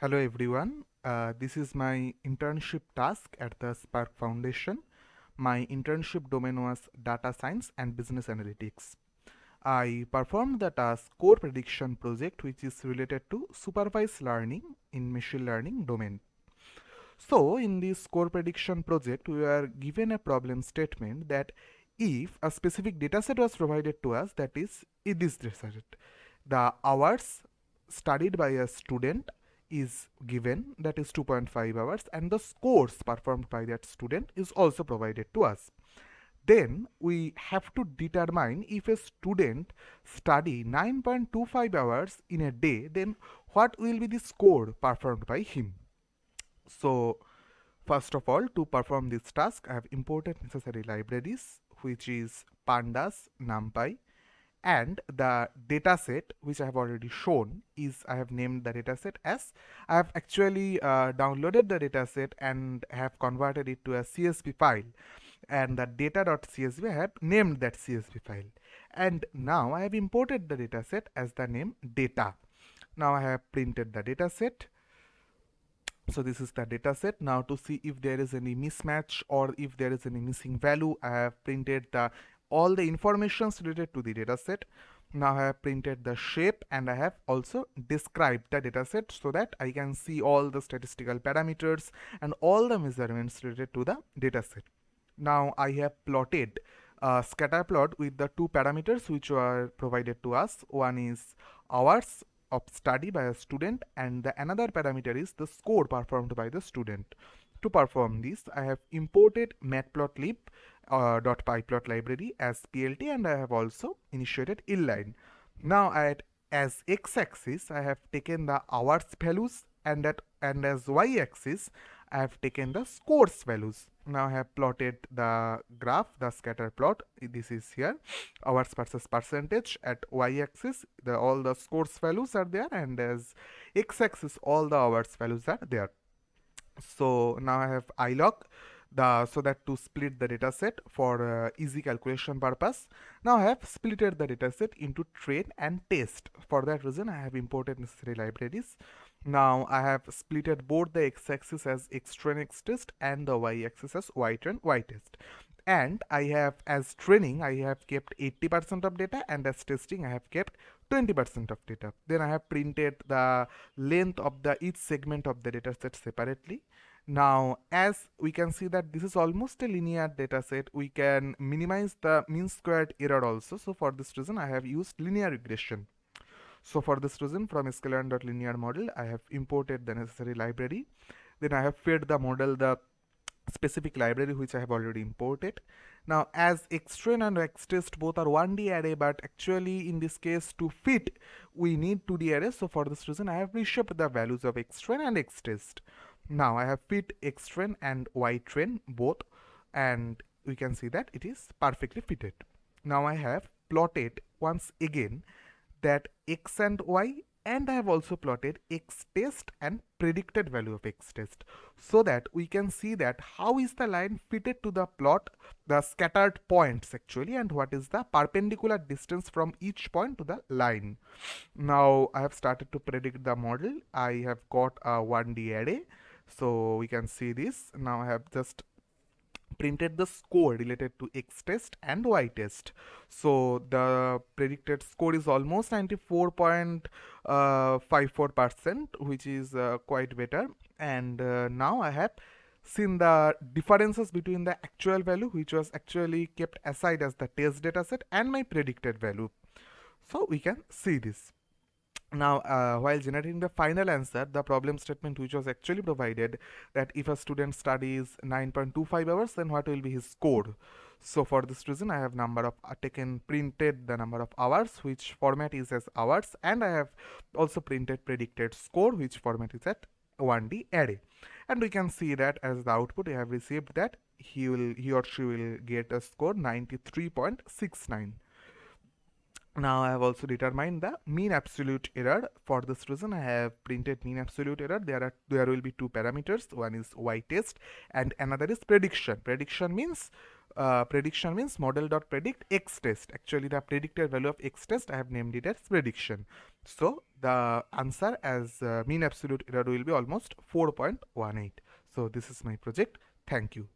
Hello everyone. This is my internship task at the Spark Foundation. My internship domain was data science and business analytics. I performed the task core prediction project which is related to supervised learning in machine learning domain. So in this core prediction project we were given a problem statement that if a specific dataset was provided to us, that is in this dataset, the hours studied by a student is given, that is 2.5 hours, and the scores performed by that student is also provided to us. Then we have to determine if a student study 9.25 hours in a day, then what will be the score performed by him. So first of all, to perform this task I have imported necessary libraries, which is pandas, numpy, and the dataset which I have already shown is, I have named the dataset as, I have actually downloaded the dataset and have converted it to a CSV file, and the data.csv I have named that CSV file, and now I have imported the dataset as the name data. Now I have printed the dataset. So this is the dataset. Now to see if there is any mismatch or if there is any missing value, I have printed the all the informations related to the dataset. Now I have printed the shape and I have also described the dataset so that I can see all the statistical parameters and all the measurements related to the dataset. Now I have plotted a scatter plot with the two parameters which were provided to us. One is hours of study by a student, and the another parameter is the score performed by the student. To perform this, I have imported matplotlib .pyplot library as PLT, and I have also initiated inline. Now as x-axis I have taken the hours values, and as y-axis I have taken the scores values. Now I have plotted the graph, the scatter plot. This is here, hours versus percentage. At y-axis, all the scores values are there, and as x-axis, all the hours values are there. So now I have ilog, so that to split the dataset for easy calculation purpose. Now I have splitted the dataset into train and test. For that reason, I have imported necessary libraries. Now I have splitted both the x-axis as xtrain xtest and the y-axis as ytrain ytest. And I have, as training, I have kept 80% of data, and as testing, I have kept 20% of data. Then I have printed the length of the each segment of the dataset separately. Now, as we can see that this is almost a linear dataset, we can minimize the mean squared error also. So for this reason, I have used linear regression. So for this reason, from sklearn.linear model, I have imported the necessary library. Then I have fed the model the specific library which I have already imported. Now as xtrain and xtest both are 1D array, but actually in this case to fit we need 2D array. So for this reason I have reshaped the values of xtrain and xtest. Now I have fit xtrain and ytrain both, and we can see that it is perfectly fitted. Now I have plotted once again that x and y, and I have also plotted x test and predicted value of x test, so that we can see that how is the line fitted to the plot, the scattered points actually, and what is the perpendicular distance from each point to the line. Now I have started to predict the model. I have got a 1D array, so we can see this. Now I have just printed the score related to x test and y test. So the predicted score is almost 94.54%, which is quite better. And now I have seen the differences between the actual value, which was actually kept aside as the test dataset, and my predicted value. So we can see this. Now while generating the final answer, the problem statement which was actually provided, that if a student studies 9.25 hours, then what will be his score. So for this reason I have number of printed the number of hours, which format is as hours, and I have also printed predicted score, which format is at 1D array. And we can see that as the output we have received that he or she will get a score 93.69. Now I have also determined the mean absolute error. For this reason I have printed mean absolute error. There will be two parameters. One is y test and another is prediction. Prediction means Prediction means model.predict x test. Actually, the predicted value of x test, I have named it as prediction. So the answer as mean absolute error will be almost 4.18. So this is my project. Thank you.